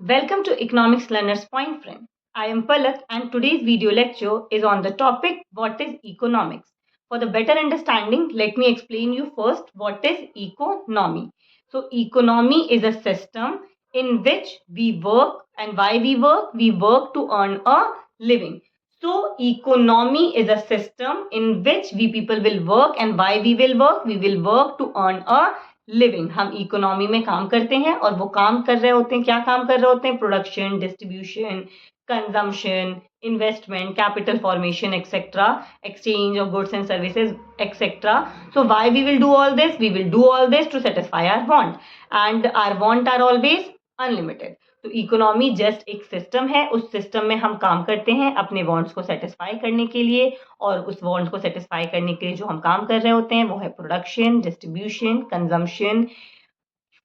Welcome to Economics Learner's Point Frame. I am Palak and today's video lecture is on the topic what is economics. For the better understanding, let me explain you first what is economy. So economy is a system in which we work, and why we work? We work to earn a living. So economy is a system in which we people will work, and why we will work? We will work to earn a living. हम economy में काम करते हैं और वो काम कर रहे होते हैं. क्या काम कर रहे होते हैं? Production, distribution, consumption, investment, capital formation etcetera, exchange of goods and services etcetera. So why we will do all this? We will do all this to satisfy our want, and our want are always unlimited. तो economy just एक system है. उस system में हम काम करते हैं अपने वांट्स को सेटिस्फाई करने के लिए, और उस वांट्स को सेटिस्फाई करने के लिए जो हम काम कर रहे होते हैं वो है production, distribution, consumption,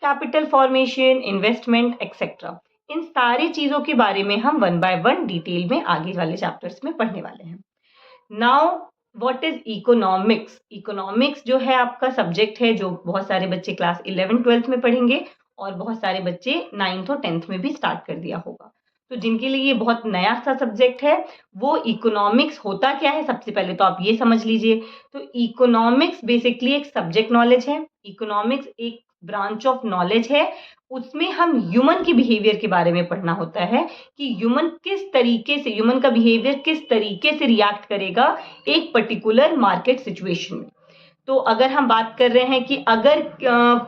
capital formation, investment etcetera. इन सारी चीजों के बारे में हम वन बाय वन डिटेल में आगे वाले चैप्टर्स में पढ़ने वाले हैं. Now what is economics? Economics जो है आपका सब्जेक्ट है जो बहुत सारे बच्चे क्लास 11-12 में पढ़ेंगे और बहुत सारे बच्चे 9th और 10th में भी स्टार्ट कर दिया होगा. तो जिनके लिए ये बहुत नया सा सब्जेक्ट है, वो इकोनॉमिक्स होता क्या है सबसे पहले तो आप ये समझ लीजिए. तो इकोनॉमिक्स बेसिकली एक सब्जेक्ट नॉलेज है. इकोनॉमिक्स एक ब्रांच ऑफ नॉलेज है. उसमें हम ह्यूमन की बिहेवियर के बारे में पढ़ना होता है कि ह्यूमन किस तरीके से, ह्यूमन का बिहेवियर किस तरीके से रिएक्ट करेगा एक पर्टिकुलर मार्केट सिचुएशन में. तो अगर हम बात कर रहे हैं कि अगर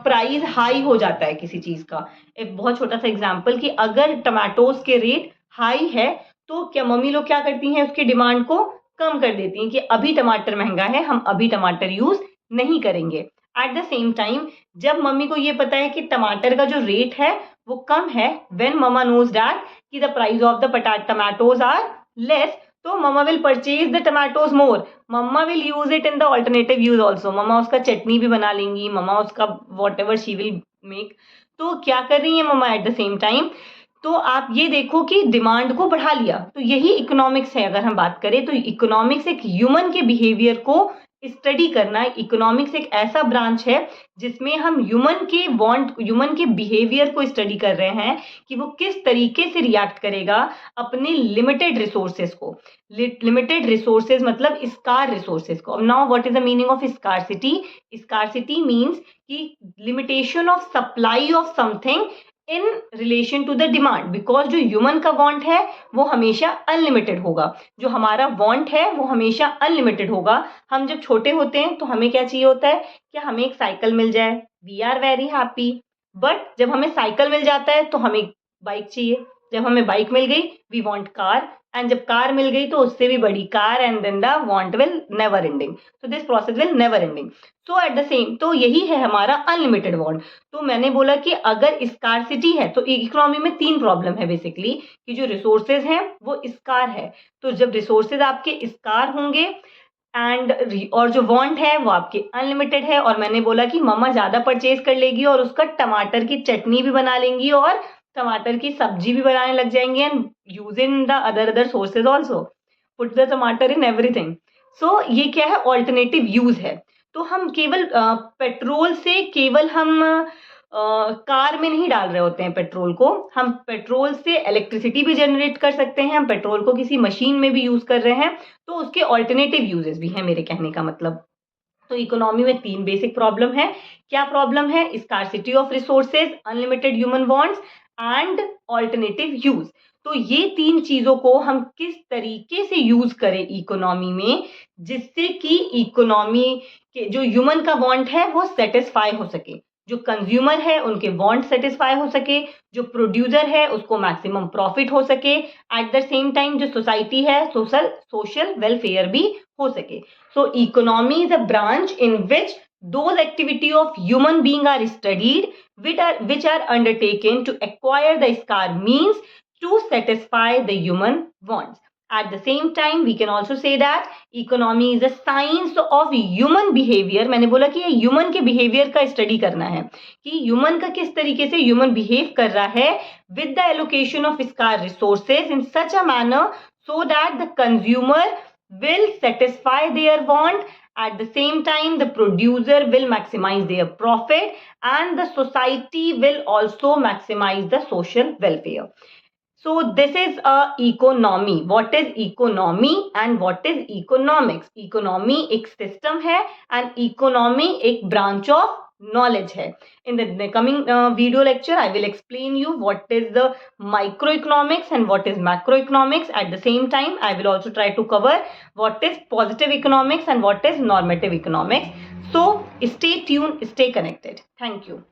प्राइस हाई हो जाता है किसी चीज का, एक बहुत छोटा सा एग्जांपल कि अगर टमाटोज के रेट हाई है तो क्या मम्मी लोग क्या करती हैं? उसकी डिमांड को कम कर देती हैं कि अभी टमाटर महंगा है, हम अभी टमाटर यूज नहीं करेंगे. एट द सेम टाइम जब मम्मी को ये पता है कि टमाटर का जो रेट है वो कम है, व्हेन ममा नोज दैट कि the price of the tomatoes are less, तो mamma will purchase the tomatoes more. Mamma will use it in the alternative use also. Mamma उसका चटनी भी बना लेंगी, मम्मा उसका whatever she will make. तो क्या कर रही है mamma at the same time? तो आप ये देखो कि डिमांड को बढ़ा लिया. तो यही इकोनॉमिक्स है. अगर हम बात करें तो इकोनॉमिक्स एक ह्यूमन के बिहेवियर को स्टडी करना. इकोनॉमिक्स एक ऐसा ब्रांच है जिसमें हम ह्यूमन के बिहेवियर को स्टडी कर रहे हैं कि वो किस तरीके से रिएक्ट करेगा अपने लिमिटेड रिसोर्सेज को. लिमिटेड रिसोर्सेज मतलब स्कार रिसोर्सेज को. Now what is the meaning of scarcity? Scarcity means कि limitation of supply of something in relation to the demand. Because जो ह्यूमन का वांट है वो हमेशा अनलिमिटेड होगा, जो हमारा वांट है वो हमेशा अनलिमिटेड होगा. हम जब छोटे होते हैं तो हमें क्या चाहिए होता है कि हमें एक साइकिल मिल जाए, we are very happy. But जब हमें साइकिल मिल जाता है तो हमें बाइक चाहिए. जब हमें बाइक मिल गई वी वांट कार, एंड जब कार मिल गई तो उससे भी बड़ी car, and then the want will never ending. So this process will never ending. So at the same, तो यही है हमारा अनलिमिटेड वांट. तो मैंने बोला कि अगर स्कार्सिटी है तो इकोनॉमी में 3 प्रॉब्लम है बेसिकली, कि जो रिसोर्सेज हैं वो स्कार है. तो जब रिसोर्सेज आपके स्कार होंगे और जो वांट है वो आपके अनलिमिटेड है, और मैंने बोला कि मम्मा ज्यादा परचेज कर लेगी और उसका टमाटर की चटनी भी बना लेंगी और टमाटर की सब्जी भी बनाने लग जाएंगे, and use in the other sources also, put the टमाटर इन एवरीथिंग. सो ये क्या है? ऑल्टरनेटिव यूज है. तो हम केवल पेट्रोल से केवल हम कार में नहीं डाल रहे होते हैं पेट्रोल को. हम पेट्रोल से इलेक्ट्रिसिटी भी जनरेट कर सकते हैं, हम पेट्रोल को किसी मशीन में भी यूज कर रहे हैं. तो उसके ऑल्टरनेटिव यूजेस भी हैं, मेरे कहने का मतलब. तो इकोनॉमी में 3 बेसिक प्रॉब्लम है. क्या प्रॉब्लम है? Scarcity of resources, unlimited human wants and alternative use. तो ये 3 चीजों को हम किस तरीके से यूज करें इकोनॉमी में, जिससे कि इकोनॉमी के जो ह्यूमन का वांट है वो सेटिस्फाई हो सके, जो कंज्यूमर है उनके वांट सेटिस्फाई हो सके, जो प्रोड्यूसर है उसको मैक्सिमम प्रॉफिट हो सके, एट द सेम टाइम जो सोसाइटी है सोशल वेलफेयर भी हो सके. So economy is a branch in which those activity of human being are studied which are undertaken to acquire the scarce means to satisfy the human wants. At the same time we can also say that economy is a science of human behavior. मैंने बोला कि ये human के behavior का study करना है कि human का किस तरीके से human behave कर रहा है with the allocation of scarce resources in such a manner so that the consumer will satisfy their want At the same time, the producer will maximize their profit and the society will also maximize the social welfare. So this is a economy. What is economy and what is economics? Economy एक system है and economy एक branch of knowledge है. In the coming video lecture, I will explain you what is the microeconomics and what is macroeconomics. At the same time, I will also try to cover what is positive economics and what is normative economics. So stay tuned, stay connected. Thank you.